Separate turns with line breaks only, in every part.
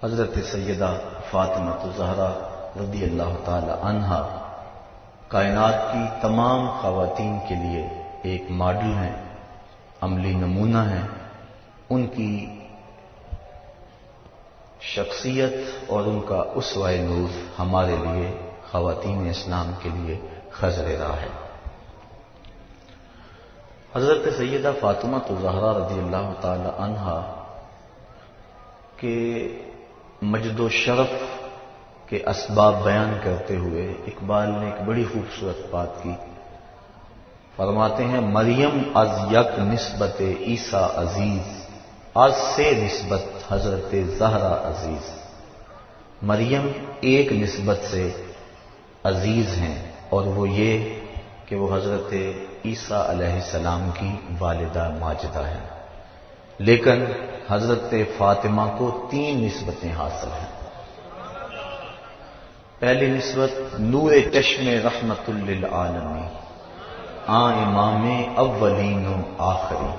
حضرت سیدہ فاطمہ الزہرا رضی اللہ تعالی عنہا کائنات کی تمام خواتین کے لیے ایک ماڈل ہیں، عملی نمونہ ہیں۔ ان کی شخصیت اور ان کا اسوہ نور ہمارے لیے خواتین اسلام کے لیے خضر راہ ہے۔ حضرت سیدہ فاطمہ الزہرا رضی اللہ تعالی عنہا کے مجد و شرف کے اسباب بیان کرتے ہوئے اقبال نے ایک بڑی خوبصورت بات کی۔ فرماتے ہیں مریم از یک نسبت عیسیٰ عزیز، از سے نسبت حضرت زہرا عزیز۔ مریم ایک نسبت سے عزیز ہیں اور وہ یہ کہ وہ حضرت عیسیٰ علیہ السلام کی والدہ ماجدہ ہیں، لیکن حضرت فاطمہ کو 3 نسبتیں حاصل ہیں۔ پہلی نسبت نور چشم رحمت للعالمین، امام اولین و آخری۔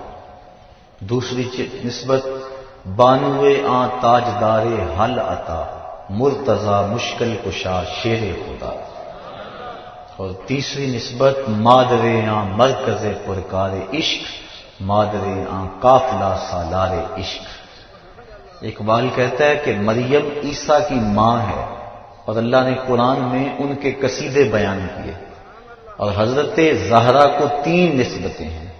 دوسری نسبت بانو تاجدار حل عطا، مرتضی مشکل کشا شیر خدا۔ اور تیسری نسبت مادر مرکز پرکار عشق، مادر قافلہ سالار عشق۔ اقبال کہتا ہے کہ مریم عیسیٰ کی ماں ہے اور اللہ نے قرآن میں ان کے قصیدے بیان کیے، اور حضرت زہرا کو 3 نسبتیں ہیں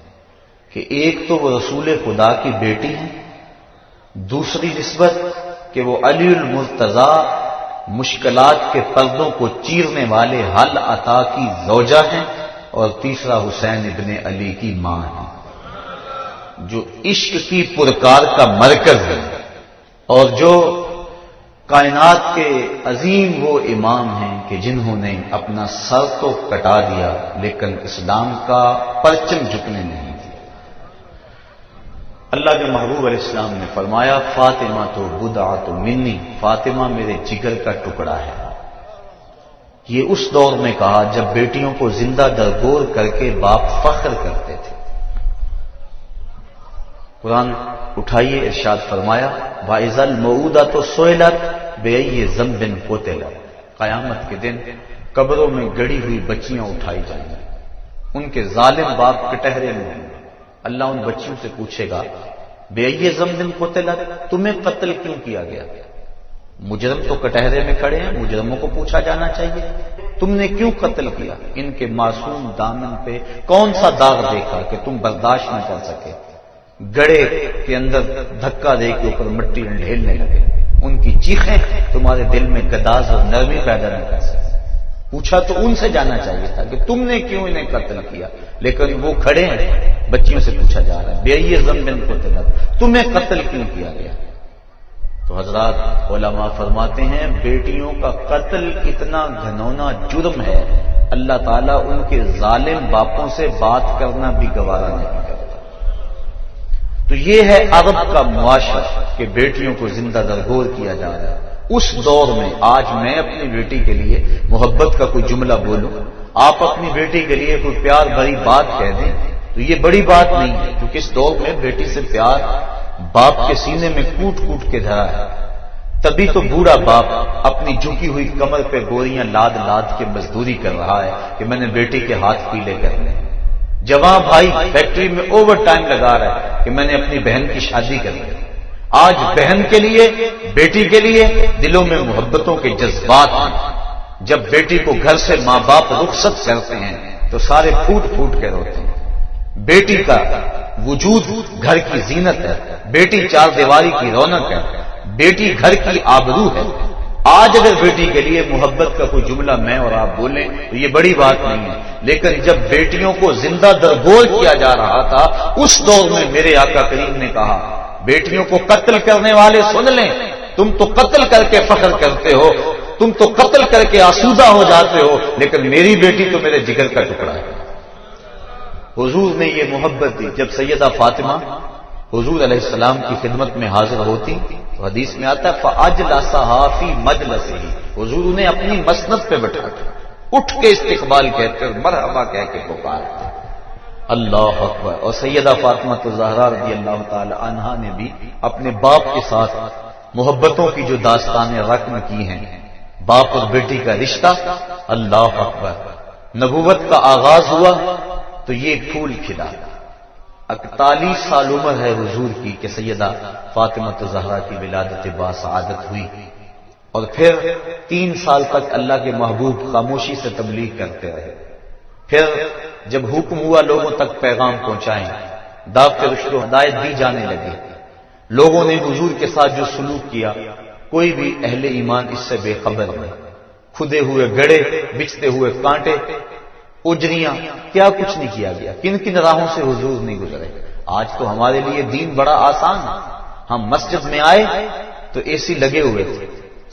کہ ایک تو وہ رسول خدا کی بیٹی ہیں، دوسری نسبت کہ وہ علی المرتضی مشکلات کے پردوں کو چیرنے والے حل عطا کی زوجہ ہیں، اور تیسرا حسین ابن علی کی ماں ہیں، جو عشق کی پرکار کا مرکز ہے اور جو کائنات کے عظیم وہ امام ہیں کہ جنہوں نے اپنا سر تو کٹا دیا لیکن اسلام کا پرچم جھکنے نہیں دیا۔ اللہ کے محبوب علیہ السلام نے فرمایا فاطمہ تو بضعۃ منی، فاطمہ میرے جگر کا ٹکڑا ہے۔ یہ اس دور میں کہا جب بیٹیوں کو زندہ درگور کر کے باپ فخر کرتے تھے۔ قرآن اٹھائیے، ارشاد فرمایا وَإِذَا الْمَوْءُودَةُ سُئِلَتْ بِأَيِّ ذَنبٍ قُتِلَتْ، قیامت کے دن قبروں میں گڑی ہوئی بچیاں اٹھائی جائیں گی، ان کے ظالم باپ کٹہرے میں ہوں گے۔ اللہ ان بچیوں سے پوچھے گا بِأَيِّ ذَنبٍ قُتِلَتْ، تمہیں قتل کیوں کیا گیا؟ مجرم تو کٹہرے میں کھڑے ہیں، مجرموں کو پوچھا جانا چاہیے تم نے کیوں قتل کیا؟ ان کے معصوم دامن پہ کون سا داغ دیکھا کہ تم برداشت نہ کر سکے؟ گڑے کے اندر دھکا دے کے اوپر مٹی ڈھیلنے لگے، ان کی چیخیں تمہارے دل میں گداز اور نرمی پیدا نہ کر سکے۔ پوچھا تو ان سے جانا چاہیے تھا کہ تم نے کیوں انہیں قتل کیا، لیکن وہ کھڑے ہیں، بچیوں سے پوچھا جا رہا ہے بِأَيِّ ذَنبٍ قُتِلَتْ، تمہیں قتل کیوں کیا گیا؟ تو حضرات علماء فرماتے ہیں بیٹیوں کا قتل اتنا گھنونا جرم ہے، اللہ تعالیٰ ان کے ظالم باپوں سے بات کرنا بھی گوارا نہیں کرتا۔ تو یہ ہے عرب کا معاشرہ کہ بیٹیوں کو زندہ درگور کیا جا رہا ہے۔ اس دور میں آج میں اپنی بیٹی کے لیے محبت کا کوئی جملہ بولوں، آپ اپنی بیٹی کے لیے کوئی پیار بھری بات کہہ دیں تو یہ بڑی بات نہیں ہے، کیونکہ اس دور میں بیٹی سے پیار باپ کے سینے میں کوٹ کوٹ کے دھرا ہے۔ تبھی تو بوڑھا باپ اپنی جھکی ہوئی کمر پہ گوریاں لاد لاد کے مزدوری کر رہا ہے کہ میں نے بیٹی کے ہاتھ پیلے کرنے۔ جوان بھائی فیکٹری میں اوور ٹائم لگا رہا ہے کہ میں نے اپنی بہن کی شادی کرنی۔ آج بہن کے لیے، بیٹی کے لیے دلوں میں محبتوں کے جذبات ہیں۔ جب بیٹی کو گھر سے ماں باپ رخصت کرتے ہیں تو سارے پھوٹ پھوٹ کے روتے ہیں۔ بیٹی کا وجود گھر کی زینت ہے، بیٹی 4 دیواری کی رونق ہے، بیٹی گھر کی آبرو ہے۔ آج اگر بیٹی کے لیے محبت کا کوئی جملہ میں اور آپ بولیں تو یہ بڑی بات نہیں ہے، لیکن جب بیٹیوں کو زندہ درگور کیا جا رہا تھا اس دور میں میرے آقا کریم نے کہا بیٹیوں کو قتل کرنے والے سن لیں، تم تو قتل کر کے فخر کرتے ہو، تم تو قتل کر کے آسودہ ہو جاتے ہو، لیکن میری بیٹی تو میرے جگر کا ٹکڑا ہے۔ حضور نے یہ محبت دی۔ جب سیدہ فاطمہ حضور علیہ السلام کی خدمت میں حاضر ہوتی تو حدیث میں آتا ہے فَأَجْلَسَهَا فِي مَجْلَسِهِ، حضور انہیں اپنی مسند پہ بٹھا کے اٹھ کے استقبال کہتے اور مرحبا کہہ کے پکارتے۔ اللہ اکبر۔ اور سیدہ فاطمہ الزہرا رضی اللہ تعالی عنہا نے بھی اپنے باپ کے ساتھ محبتوں کی جو داستانیں رقم کی ہیں، باپ اور بیٹی کا رشتہ، اللہ اکبر، نبوت کا آغاز ہوا تو یہ پھول کھلا۔ 41 سال عمر ہے حضور کی کہ سیدہ فاطمہ الزہرا کی ولادت باسعادت ہوئی، اور پھر 3 سال تک اللہ کے محبوب خاموشی سے تبلیغ کرتے رہے۔ پھر جب حکم ہوا لوگوں تک پیغام پہنچائیں، دعوت رشد و ہدایت دی جانے لگی، لوگوں نے حضور کے ساتھ جو سلوک کیا، کوئی بھی اہل ایمان اس سے بے خبر نہیں۔ کھدے ہوئے گڑے، بچھتے ہوئے کانٹے، اجریاں، کیا کچھ نہیں کیا گیا، کن کن راہوں سے حضور نہیں گزرے۔ آج تو ہمارے لیے دین بڑا آسان ہے، ہم مسجد میں آئے تو اے سی لگے ہوئے تھے،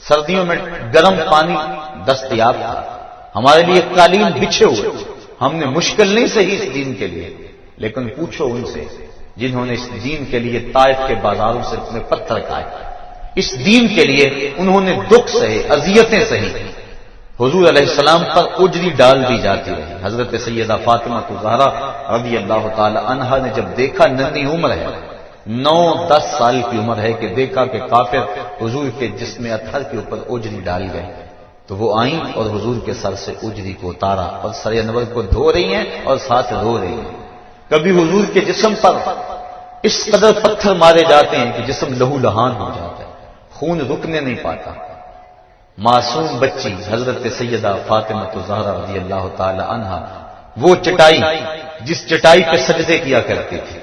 سردیوں میں گرم پانی دستیاب تھا، ہمارے لیے قالین بچھے ہوئے، ہم نے مشکل نہیں سہی اس دین کے لیے۔ لیکن پوچھو ان سے جنہوں نے اس دین کے لیے طائف کے بازاروں سے اپنے پتھر کھائے، اس دین کے لیے انہوں نے دکھ سہے، اذیتیں سہی، حضور علیہ السلام پر اجری ڈال دی جاتی رہی۔ حضرت سیدہ فاطمہ الزہرا رضی اللہ تعالی عنہا نے جب دیکھا، ننھی عمر ہے، 9-10 سال کی عمر ہے، کہ دیکھا کہ کافر حضور کے جسم اطہر کے اوپر اجری ڈال گئے، تو وہ آئیں اور حضور کے سر سے اجری کو اتارا اور سر انور کو دھو رہی ہیں اور ساتھ رو رہی ہیں۔ کبھی حضور کے جسم پر اس قدر پتھر مارے جاتے ہیں کہ جسم لہو لہان ہو جاتا ہے، خون رکنے نہیں پاتا۔ معصوم بچی حضرت سیدہ فاطمہ الزہرا رضی اللہ تعالی عنہا، وہ چٹائی جس چٹائی پہ سجدے کیا کرتی تھی،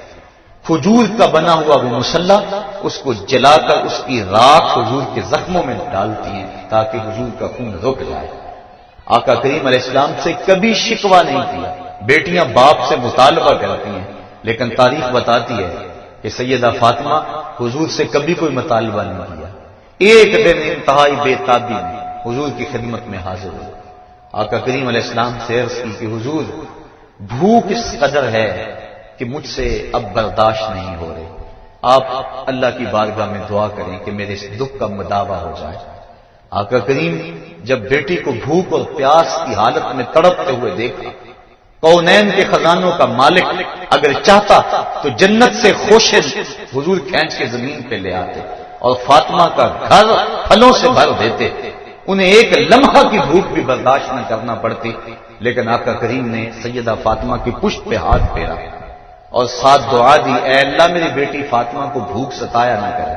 کھجور کا بنا ہوا وہ مصلی، اس کو جلا کر اس کی راکھ حضور کے زخموں میں ڈالتی ہیں تاکہ حضور کا خون رک جائے۔ آقا کریم علیہ السلام سے کبھی شکوہ نہیں کیا۔ بیٹیاں باپ سے مطالبہ کرتی ہیں، لیکن تاریخ بتاتی ہے کہ سیدہ فاطمہ حضور سے کبھی کوئی مطالبہ نہیں کیا۔ ایک دن انتہائی بے تابی میں حضور کی خدمت میں حاضر ہوئے، آقا کریم علیہ السلام سے عرض کی کہ حضور، بھوک اس قدر ہے کہ مجھ سے اب برداشت نہیں ہو رہی، آپ اللہ کی بارگاہ میں دعا کریں کہ میرے اس دکھ کا مداوع ہو جائے۔ آقا کریم جب بیٹی کو بھوک اور پیاس کی حالت میں تڑپتے ہوئے دیکھا، کونین کے خزانوں کا مالک اگر چاہتا تو جنت سے خوشے حضور کھینچ کے زمین پہ لے آتے اور فاطمہ کا گھر پھلوں سے بھر دیتے، انہیں ایک لمحہ کی بھوک بھی برداشت نہ کرنا پڑتی۔ لیکن آقا کریم نے سیدہ فاطمہ کی پشت پہ ہاتھ پھیرا اور ساتھ دعا دی، اے اللہ میری بیٹی فاطمہ کو بھوک ستایا نہ کرے۔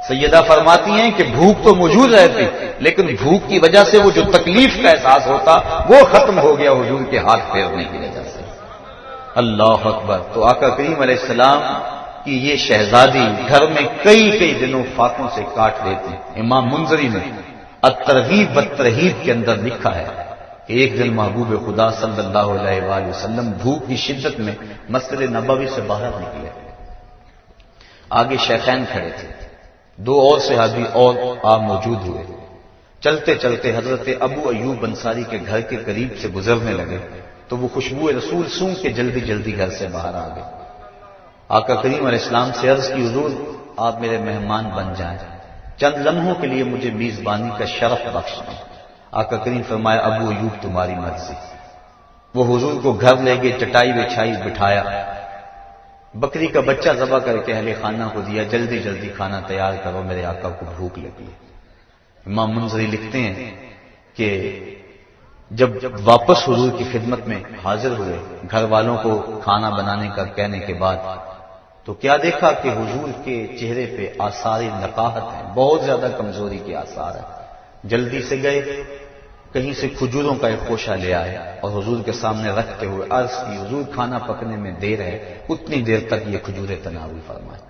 سیدہ فرماتی ہیں کہ بھوک تو موجود رہتی، لیکن بھوک کی وجہ سے وہ جو تکلیف کا احساس ہوتا وہ ختم ہو گیا حضور کے ہاتھ پھیرنے کی وجہ سے۔ اللہ اکبر۔ تو آقا کریم علیہ السلام کی یہ شہزادی گھر میں کئی دنوں فاقوں سے کاٹ لیتے ہیں۔ امام منذری نے الترغیب والترہیب کے اندر لکھا ہے کہ ایک دن محبوب خدا صلی اللہ علیہ وآلہ وسلم بھوک کی شدت میں مسجد نبوی سے باہر نکلے، آگے شیخین کھڑے تھے، 2 اور صحابی اور آپ موجود ہوئے۔ چلتے چلتے حضرت ابو ایوب انصاری کے گھر کے قریب سے گزرنے لگے تو وہ خوشبو رسول سونگ کے جلدی گھر سے باہر آ گئے۔ آقا کریم علیہ السلام سے عرض کی، حضور آپ میرے مہمان بن جائیں، چند لمحوں کے لیے مجھے میزبانی کا شرف بخش دیں۔ آقا کریم فرمایا، ابو ایوب تمہاری مرضی۔ وہ حضور کو گھر لے گئے، چٹائی بچھائی، بٹھایا، بکری کا بچہ ذبح کر کے اہل خانہ کو دیا، جلدی کھانا تیار کرو، میرے آقا کو بھوک لگی ہے۔ امام منذری لکھتے ہیں کہ جب واپس حضور کی خدمت میں حاضر ہوئے، گھر والوں کو کھانا بنانے کا کہنے کے بعد، تو کیا دیکھا کہ حضور کے چہرے پہ آثار نقاہت ہیں، بہت زیادہ کمزوری کے آثار ہیں۔ جلدی سے گئے، کہیں سے کھجوروں کا ایک خوشہ لے آئے اور حضور کے سامنے رکھتے ہوئے عرض کی، حضور کھانا پکنے میں دیر ہے، اتنی دیر تک یہ کھجوریں تناول فرمائیں۔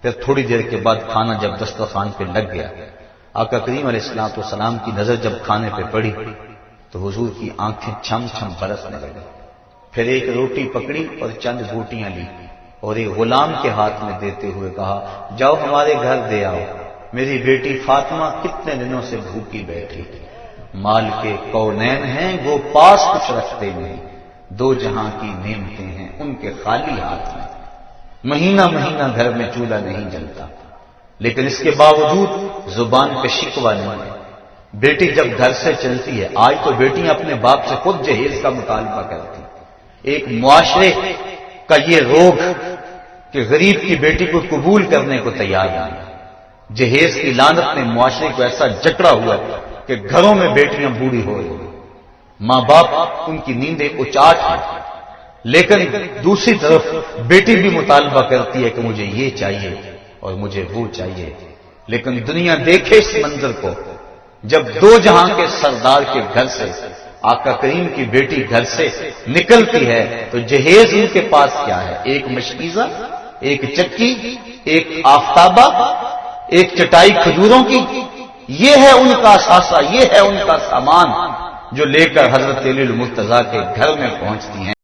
پھر تھوڑی دیر کے بعد کھانا جب دسترخوان پہ لگ گیا، آقا کریم علیہ السلام کی نظر جب کھانے پہ پڑی تو حضور کی آنکھیں چھم چھم برسنے لگی۔ پھر ایک روٹی پکڑی اور چند بوٹیاں لی اور ایک غلام کے ہاتھ میں دیتے ہوئے کہا، جاؤ ہمارے گھر دے آؤ، میری بیٹی فاطمہ کتنے دنوں سے بھوکی بیٹھی، مال کے کونین ہیں وہ پاس کچھ رکھتے نہیں، 2 جہاں کی نعمتیں ہیں ان کے خالی ہاتھ میں، مہینہ گھر میں چولہا نہیں جلتا، لیکن اس کے باوجود زبان پہ شکوہ نہیں ہے۔ بیٹی جب گھر سے چلتی ہے، آج تو بیٹیاں اپنے باپ سے خود جہیز کا مطالبہ کرتی، ایک معاشرے کا یہ روگ کہ غریب کی بیٹی کو قبول کرنے کو تیار نہیں، جہیز کی لعنت نے معاشرے کو ایسا جکڑا ہوا ہے کہ گھروں میں بیٹیاں بوڑھی ہو رہی ہیں، ماں باپ ان کی نیندیں اچاٹ ہیں، لیکن دوسری طرف بیٹی بھی مطالبہ کرتی ہے کہ مجھے یہ چاہیے اور مجھے وہ چاہیے۔ لیکن دنیا دیکھے اس منظر کو، جب دو جہاں کے سردار کے گھر سے آقا کریم کی بیٹی گھر سے نکلتی ہے تو جہیز ان کے پاس کیا ہے؟ ایک مشکیزہ، ایک چکی، ایک آفتابہ، ایک چٹائی کھجوروں کی، یہ ہے ان کا اثاثہ، یہ ہے ان کا سامان جو لے کر حضرت علی المرتضیٰ کے گھر میں پہنچتی ہیں۔